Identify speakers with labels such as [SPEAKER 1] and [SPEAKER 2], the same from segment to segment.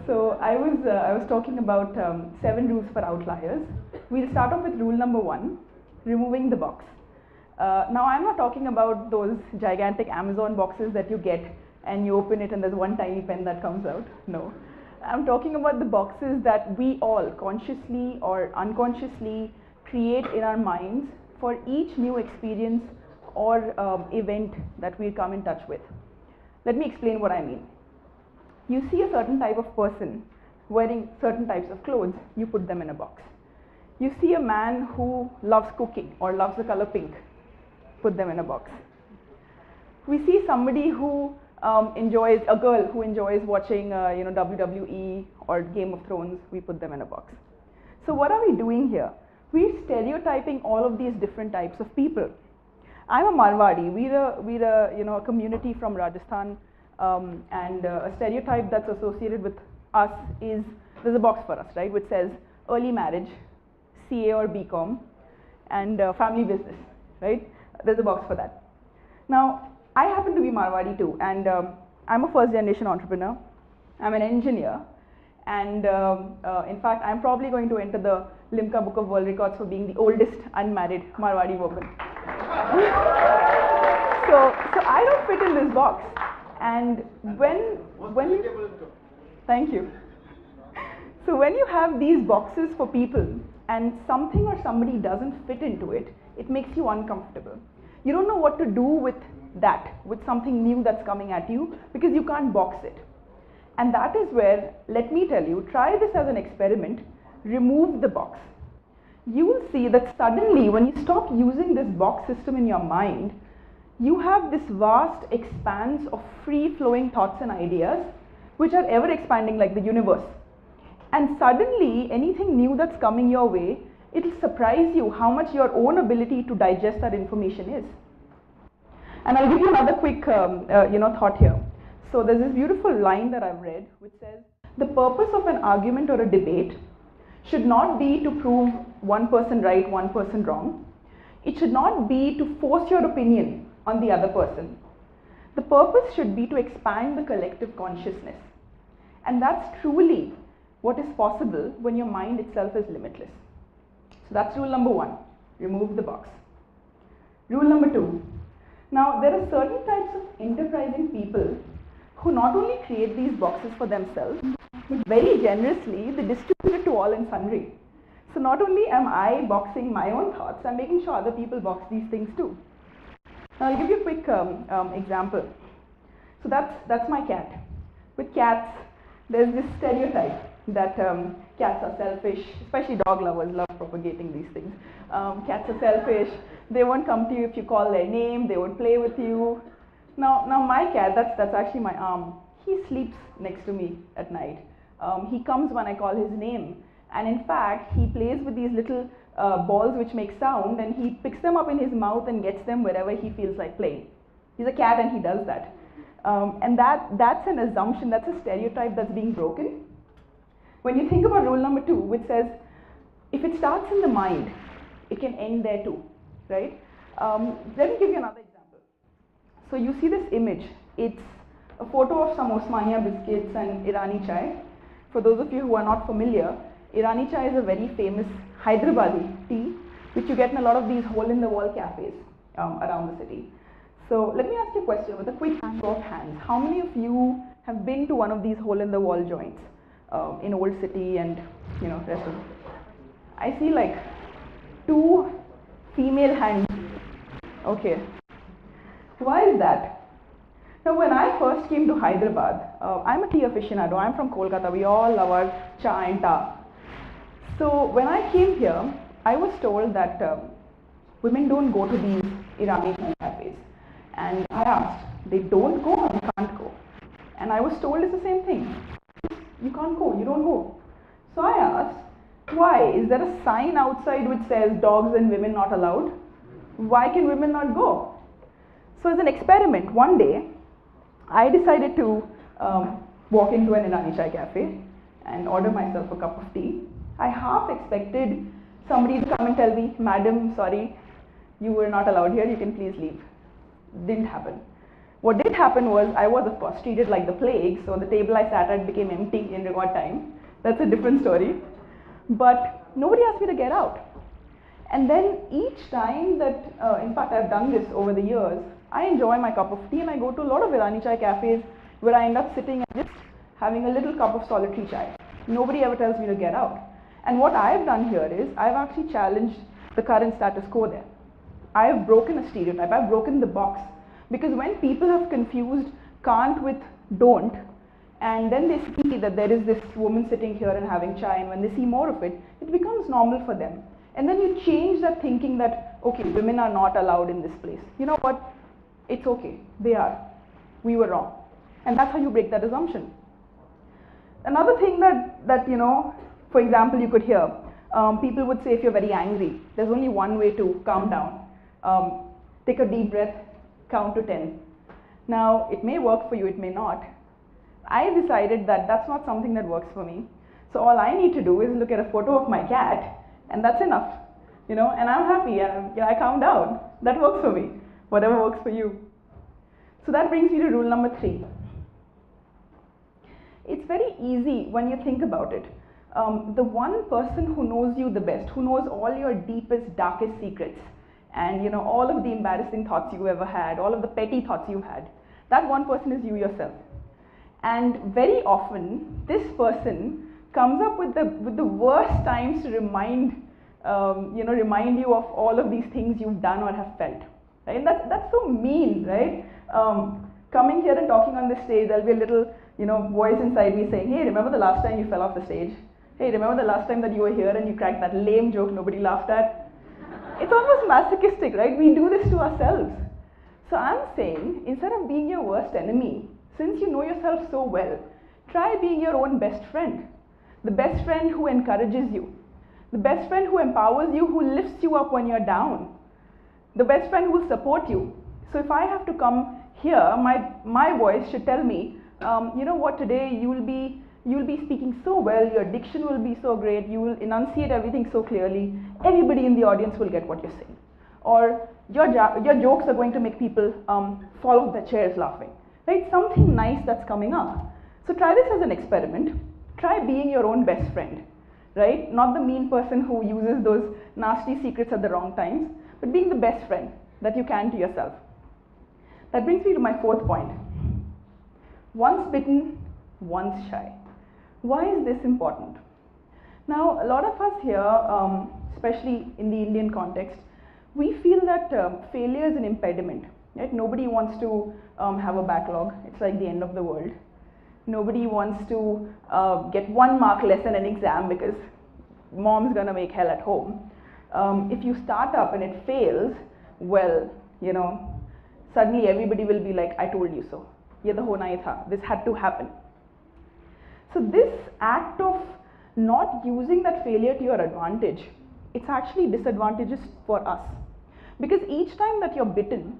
[SPEAKER 1] So I was talking about 7 rules for outliers. We'll start off with rule number 1, removing the box. Now I'm not talking about those gigantic Amazon boxes that you get and you open it and there's one tiny pen that comes out. No. I'm talking about the boxes that we all consciously or unconsciously create in our minds for each new experience or event that we come in touch with. Let me explain what I mean. You see a certain type of person wearing certain types of clothes, you put them in a box. You see a man who loves cooking or loves the color pink, put them in a box. We see somebody who enjoys, a girl who enjoys watching WWE or Game of Thrones, we put them in a box. So what are we doing here? We're stereotyping all of these different types of people. I'm a Marwadi. We're a community from Rajasthan, and a stereotype that's associated with us is, there's a box for us, right, which says early marriage, CA or BCom, and family business, right? There's a box for that. Now, I happen to be Marwadi too, and I'm a first generation entrepreneur. I'm an engineer, and in fact, I'm probably going to enter the Limca Book of World Records for being the oldest unmarried Marwadi woman. So I don't fit in this box. And thank you. So when you have these boxes for people and something or somebody doesn't fit into it, it makes you uncomfortable. You don't know what to do with that, with something new that's coming at you, because you can't box it. And that is where, let me tell you, try this as an experiment, remove the box. You will see that suddenly when you stop using this box system in your mind, you have this vast expanse of free-flowing thoughts and ideas which are ever expanding like the universe. And suddenly anything new that's coming your way, it'll surprise you how much your own ability to digest that information is. And I'll give you another quick thought here. So there's this beautiful line that I've read which says, the purpose of an argument or a debate should not be to prove one person right, one person wrong. It should not be to force your opinion on the other person. The purpose should be to expand the collective consciousness. And that's truly what is possible when your mind itself is limitless. So that's rule number 1, remove the box. Rule number 2, now there are certain types of enterprising people who not only create these boxes for themselves, but very generously they distribute it to all and sundry. So not only am I boxing my own thoughts, I'm making sure other people box these things too. Now I'll give you a quick example. So that's my cat. With cats, there's this stereotype that cats are selfish, especially dog lovers love propagating these things. Cats are selfish, they won't come to you if you call their name, they won't play with you. Now my cat, that's actually my arm, he sleeps next to me at night. He comes when I call his name, and in fact he plays with these little balls which make sound, and he picks them up in his mouth and gets them wherever he feels like playing. He's a cat and he does that. And that's an assumption, that's a stereotype that's being broken. When you think about rule number 2, which says, if it starts in the mind, it can end there too, right? Let me give you another example. So you see this image, it's a photo of some Osmania biscuits and Irani chai. For those of you who are not familiar, Irani chai is a very famous Hyderabadi tea, which you get in a lot of these hole-in-the-wall cafes around the city. So let me ask you a question with a quick show of hands. How many of you have been to one of these hole-in-the-wall joints in Old City and rest of it? I see like 2 female hands. Okay. Why is that? Now when I first came to Hyderabad, I'm a tea aficionado. I'm from Kolkata. We all love our cha and ta. So when I came here, I was told that women don't go to these Irani cafes. And I asked, they don't go or you can't go? And I was told it's the same thing. You can't go, you don't go. So I asked, why? Is there a sign outside which says dogs and women not allowed? Why can women not go? So as an experiment, one day, I decided to walk into an Irani chai cafe and order myself a cup of tea. I half expected somebody to come and tell me, madam, sorry, you were not allowed here, you can please leave. Didn't happen. What did happen was I was, of course, treated like the plague, so the table I sat at became empty in record time. That's a different story. But nobody asked me to get out. And then each time that, in fact, I've done this over the years, I enjoy my cup of tea and I go to a lot of Irani chai cafes where I end up sitting and just having a little cup of solitary chai. Nobody ever tells me to get out. And what I've done here is I've actually challenged the current status quo there. I have broken a stereotype, I've broken the box. Because when people have confused can't with don't, and then they see that there is this woman sitting here and having chai, and when they see more of it, it becomes normal for them. And then you change that thinking that, okay, women are not allowed in this place. You know what? It's okay, they are. We were wrong. And that's how you break that assumption. Another thing that you know, for example, you could hear, people would say if you're very angry, there's only one way to calm down. Take a deep breath, count to 10. Now, it may work for you, it may not. I decided that that's not something that works for me. So all I need to do is look at a photo of my cat, and that's enough, you know, and I'm happy, I calm down. That works for me, whatever works for you. So that brings me to rule number 3. It's very easy when you think about it. The one person who knows you the best, who knows all your deepest, darkest secrets, and you know, all of the embarrassing thoughts you ever had, all of the petty thoughts you had, that one person is you yourself. And very often, this person comes up with the worst times to remind you of all of these things you've done or have felt. Right? And that's so mean, right? Coming here and talking on this stage, there'll be a little, you know, voice inside me saying, hey, remember the last time you fell off the stage? Hey, remember the last time that you were here and you cracked that lame joke nobody laughed at? It's almost masochistic, right? We do this to ourselves. So I'm saying, instead of being your worst enemy, since you know yourself so well, try being your own best friend. The best friend who encourages you. The best friend who empowers you, who lifts you up when you're down. The best friend who will support you. So if I have to come here, my voice should tell me, you know what, today you will be speaking so well, your diction will be so great, you will enunciate everything so clearly, everybody in the audience will get what you're saying. Or your jokes are going to make people fall off their chairs laughing. Right? Something nice that's coming up. So try this as an experiment. Try being your own best friend. Right? Not the mean person who uses those nasty secrets at the wrong times, but being the best friend that you can to yourself. That brings me to my 4th point. Once bitten, once shy. Why is this important? Now, a lot of us here, especially in the Indian context, we feel that failure is an impediment. Right? Nobody wants to have a backlog. It's like the end of the world. Nobody wants to get 1 mark less in an exam because mom's gonna make hell at home. If you start up and it fails, well, you know, suddenly everybody will be like, I told you so. Ye to hona hi tha. This had to happen. So this act of not using that failure to your advantage, it's actually disadvantageous for us. Because each time that you're bitten,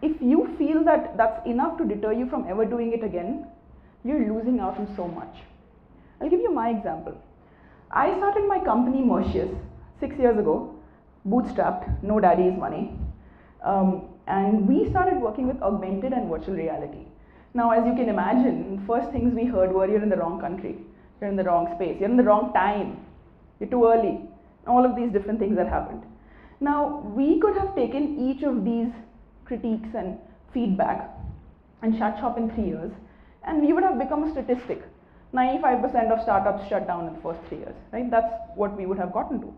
[SPEAKER 1] if you feel that that's enough to deter you from ever doing it again, you're losing out on so much. I'll give you my example. I started my company Mercius 6 years ago, bootstrapped, no daddy's money. And we started working with augmented and virtual reality. Now, as you can imagine, first things we heard were, you're in the wrong country, you're in the wrong space, you're in the wrong time, you're too early, all of these different things that happened. Now, we could have taken each of these critiques and feedback and shut shop in 3 years, and we would have become a statistic. 95% of startups shut down in the first 3 years, right? That's what we would have gotten to.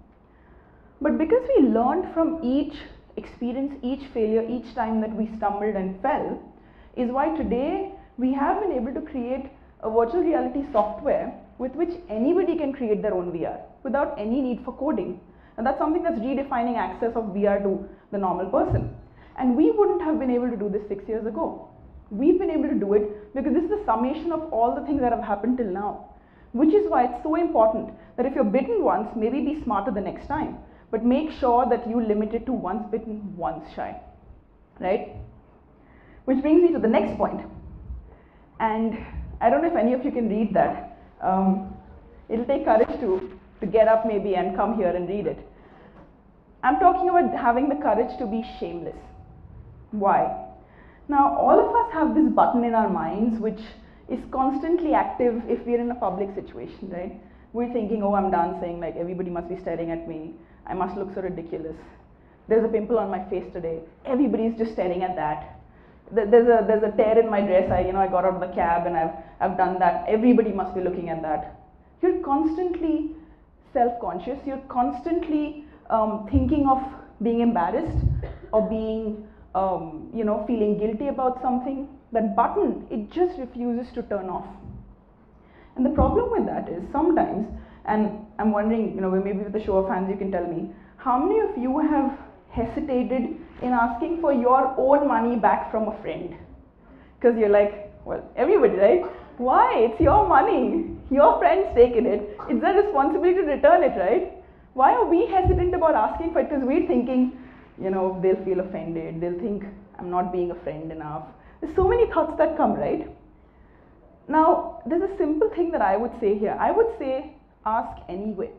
[SPEAKER 1] But because we learned from each experience, each failure, each time that we stumbled and fell, is why today we have been able to create a virtual reality software with which anybody can create their own VR without any need for coding. And that's something that's redefining access of VR to the normal person. And we wouldn't have been able to do this 6 years ago. We've been able to do it because this is the summation of all the things that have happened till now. Which is why it's so important that if you're bitten once, maybe be smarter the next time. But make sure that you limit it to once bitten, once shy. Right? Which brings me to the next point. And I don't know if any of you can read that. It'll take courage to get up maybe and come here and read it. I'm talking about having the courage to be shameless. Why? Now, all of us have this button in our minds which is constantly active if we're in a public situation, right? We're thinking, oh, I'm dancing, like everybody must be staring at me. I must look so ridiculous. There's a pimple on my face today. Everybody's just staring at that. There's a tear in my dress. I got out of the cab and I've done that. Everybody must be looking at that. You're constantly self-conscious. You're constantly thinking of being embarrassed or being feeling guilty about something. That button, it just refuses to turn off. And the problem with that is sometimes, and I'm wondering, maybe with a show of hands you can tell me, how many of you have hesitated in asking for your own money back from a friend? Because you're like, well, everybody, right? Why? It's your money. Your friend's taken it. It's their responsibility to return it, right? Why are we hesitant about asking for it? Because we're thinking, they'll feel offended. They'll think I'm not being a friend enough. There's so many thoughts that come, right? Now, there's a simple thing that I would say here. I would say ask anyway.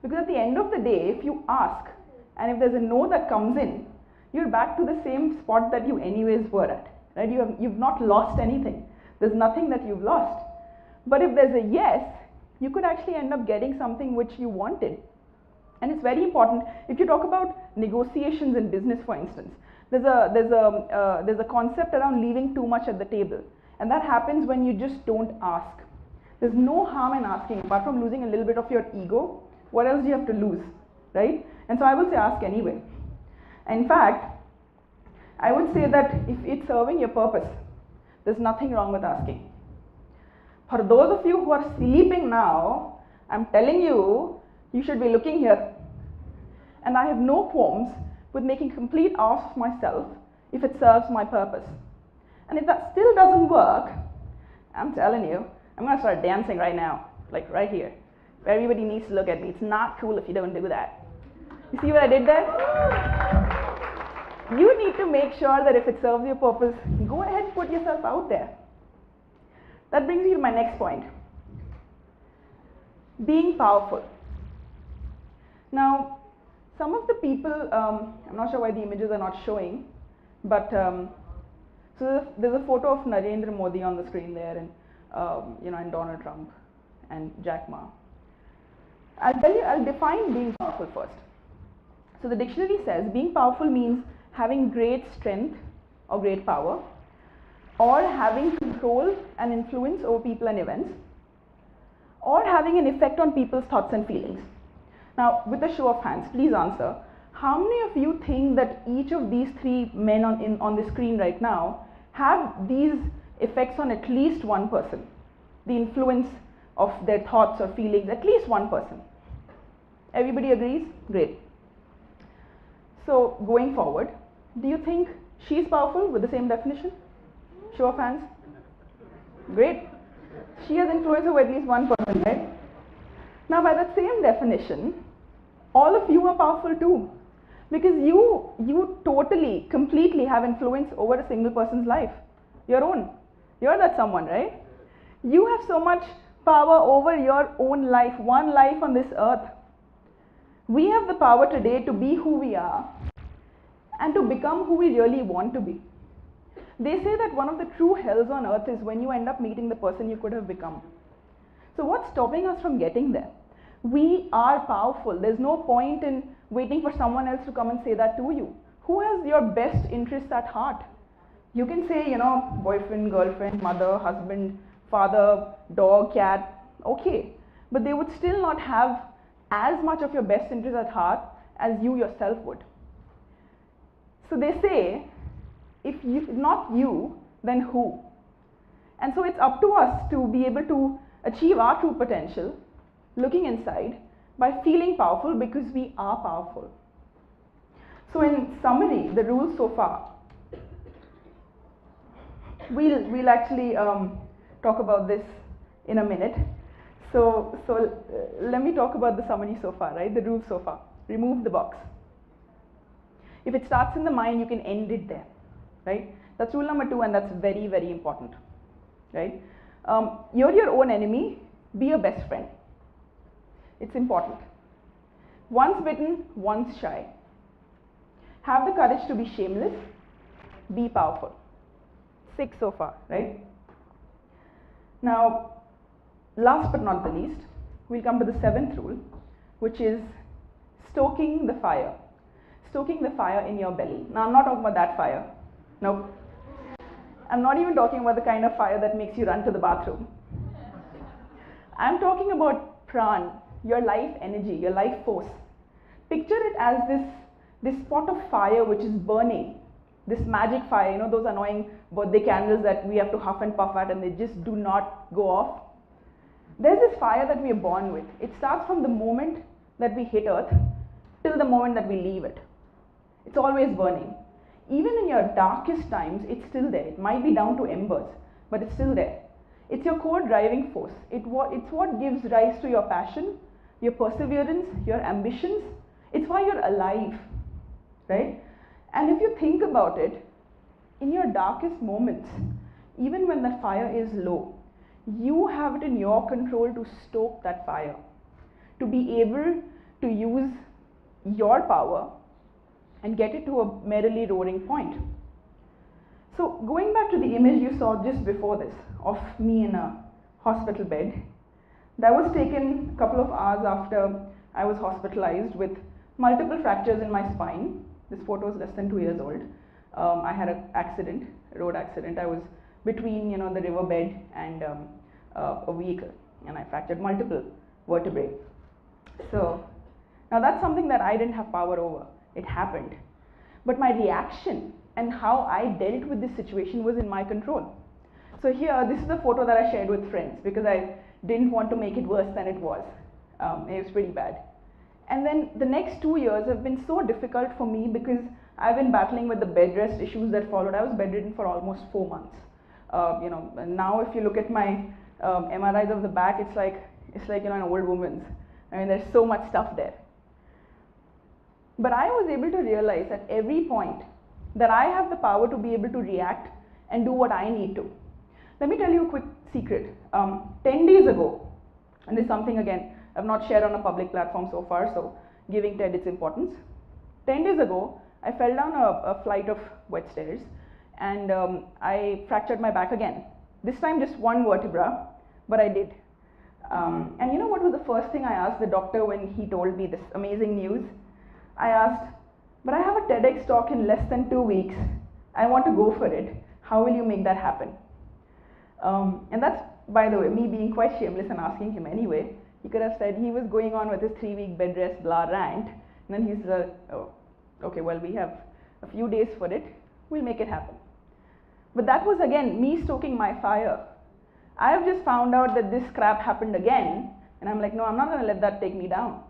[SPEAKER 1] Because at the end of the day, if you ask, and if there's a no that comes in, you're back to the same spot that you anyways were at, right? You've not lost anything. There's nothing that you've lost. But if there's a yes, you could actually end up getting something which you wanted. And it's very important. If you talk about negotiations in business, for instance, there's a concept around leaving too much at the table. And that happens when you just don't ask. There's no harm in asking, apart from losing a little bit of your ego. What else do you have to lose, right? And so I will say ask anyway. In fact, I would say that if it's serving your purpose, there's nothing wrong with asking. For those of you who are sleeping now, I'm telling you, you should be looking here. And I have no qualms with making complete ass of myself if it serves my purpose. And if that still doesn't work, I'm telling you, I'm going to start dancing right now, like right here. Everybody needs to look at me. It's not cool if you don't do that. You see what I did there? You need to make sure that if it serves your purpose, go ahead and put yourself out there. That brings me to my next point. Being powerful. Now, some of the people, I'm not sure why the images are not showing, but so there's a photo of Narendra Modi on the screen there, and and Donald Trump and Jack Ma. I'll define being powerful first. So the dictionary says being powerful means having great strength or great power, or having control and influence over people and events, or having an effect on people's thoughts and feelings. Now, with a show of hands, please answer. How many of you think that each of these three men on the screen right now have these effects on at least one person? The influence of their thoughts or feelings, at least one person. Everybody agrees? Great. So, going forward, do you think she's powerful with the same definition? Show of hands. Great. She has influence over at least one person, right? Now, by that same definition, all of you are powerful too. Because you totally, completely have influence over a single person's life. Your own. You're that someone, right? You have so much power over your own life, one life on this earth. We have the power today to be who we are and to become who we really want to be. They say that one of the true hells on earth is when you end up meeting the person you could have become. So what's stopping us from getting there? We are powerful. There's no point in waiting for someone else to come and say that to you. Who has your best interests at heart? You can say, boyfriend, girlfriend, mother, husband, father, dog, cat, okay. But they would still not have as much of your best interests at heart as you yourself would. So they say, if not you, then who? And so it's up to us to be able to achieve our true potential, looking inside, by feeling powerful because we are powerful. So in summary, the rules so far, we'll actually talk about this in a minute. So let me talk about the summary so far, right? The rules so far. Remove the box. If it starts in the mind, you can end it there, right? That's rule number 2, and that's very, very important, right? You're your own enemy. Be your best friend. It's important. Once bitten, once shy. Have the courage to be shameless. Be powerful. 6 so far, right? Now, last but not the least, we'll come to the 7th rule, which is stoking the fire. Stoking the fire in your belly. Now, I'm not talking about that fire. Nope. I'm not even talking about the kind of fire that makes you run to the bathroom. I'm talking about pran, your life energy, your life force. Picture it as this pot of fire which is burning, this magic fire, you know, those annoying birthday candles that we have to huff and puff at and they just do not go off. There's this fire that we are born with. It starts from the moment that we hit earth till the moment that we leave it. It's always burning. Even in your darkest times, it's still there. It might be down to embers, but it's still there. It's your core driving force. It's what gives rise to your passion, your perseverance, your ambitions. It's why you're alive, right? And if you think about it, in your darkest moments, even when the fire is low, you have it in your control to stoke that fire, to be able to use your power and get it to a merrily roaring point. So going back to the image you saw just before this of me in a hospital bed, that was taken a couple of hours after I was hospitalized with multiple fractures in my spine. This photo is less than 2 years old. I had an accident, a road accident. I was between, the riverbed and a vehicle, and I fractured multiple vertebrae. So now that's something that I didn't have power over. It happened. But my reaction and how I dealt with this situation was in my control. So here, this is a photo that I shared with friends because I didn't want to make it worse than it was. It was pretty bad. And then the next 2 years have been so difficult for me because I've been battling with the bed rest issues that followed. I was bedridden for almost 4 months. And now if you look at my MRIs of the back, it's like an old woman's. I mean, there's so much stuff there. But I was able to realize at every point that I have the power to be able to react and do what I need to. Let me tell you a quick secret. 10 days ago, and this is something again I've not shared on a public platform so far, so giving TED its importance. 10 days ago, I fell down a flight of wet stairs and I fractured my back again. This time just one vertebra, but I did. And you know what was the first thing I asked the doctor when he told me this amazing news? I asked, but I have a TEDx talk in less than 2 weeks. I want to go for it. How will you make that happen? And that's, by the way, me being quite shameless and asking him anyway. He could have said he was going on with his 3-week bed rest blah rant. And then he's oh, okay, well, we have a few days for it. We'll make it happen. But that was again me stoking my fire. I have just found out that this crap happened again. And I'm like, no, I'm not going to let that take me down.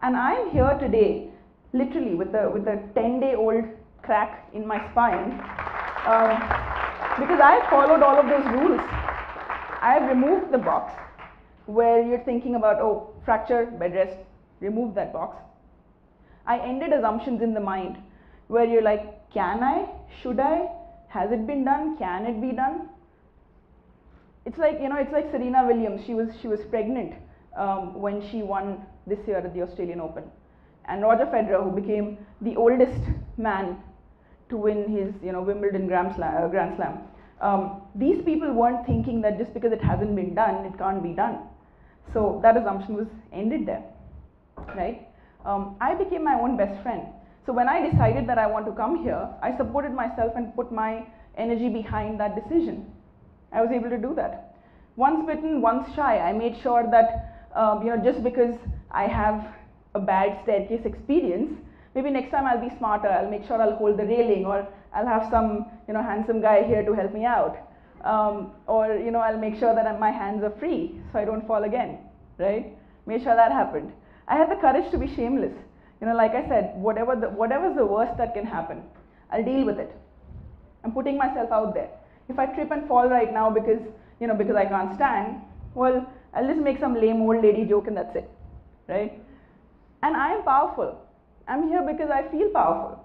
[SPEAKER 1] And I'm here today, literally with a 10-day-old crack in my spine, because I followed all of those rules. I have removed the box where you're thinking about, oh, fracture, bed rest, remove that box. I ended assumptions in the mind where you're like, can I, should I, has it been done, can it be done? It's like, it's like Serena Williams. She was pregnant when she won this year at the Australian Open, and Roger Federer, who became the oldest man to win his Wimbledon Grand Slam. These people weren't thinking that just because it hasn't been done, it can't be done. So that assumption was ended there, right? I became my own best friend. So when I decided that I want to come here, I supported myself and put my energy behind that decision. I was able to do that. Once bitten, once shy. I made sure that just because I have a bad staircase experience, maybe next time I'll be smarter. I'll make sure I'll hold the railing, or I'll have some handsome guy here to help me out, or I'll make sure that my hands are free so I don't fall again, right? Made sure that happened. I had the courage to be shameless. Like I said, whatever's the worst that can happen, I'll deal with it. I'm putting myself out there. If I trip and fall right now because I can't stand, well, I'll just make some lame old lady joke and that's it, right? And I am powerful. I'm here because I feel powerful.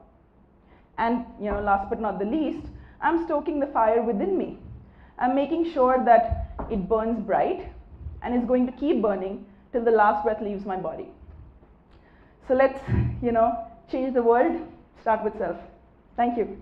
[SPEAKER 1] And last but not the least, I'm stoking the fire within me. I'm making sure that it burns bright and is going to keep burning till the last breath leaves my body. So let's, change the world, start with self. Thank you.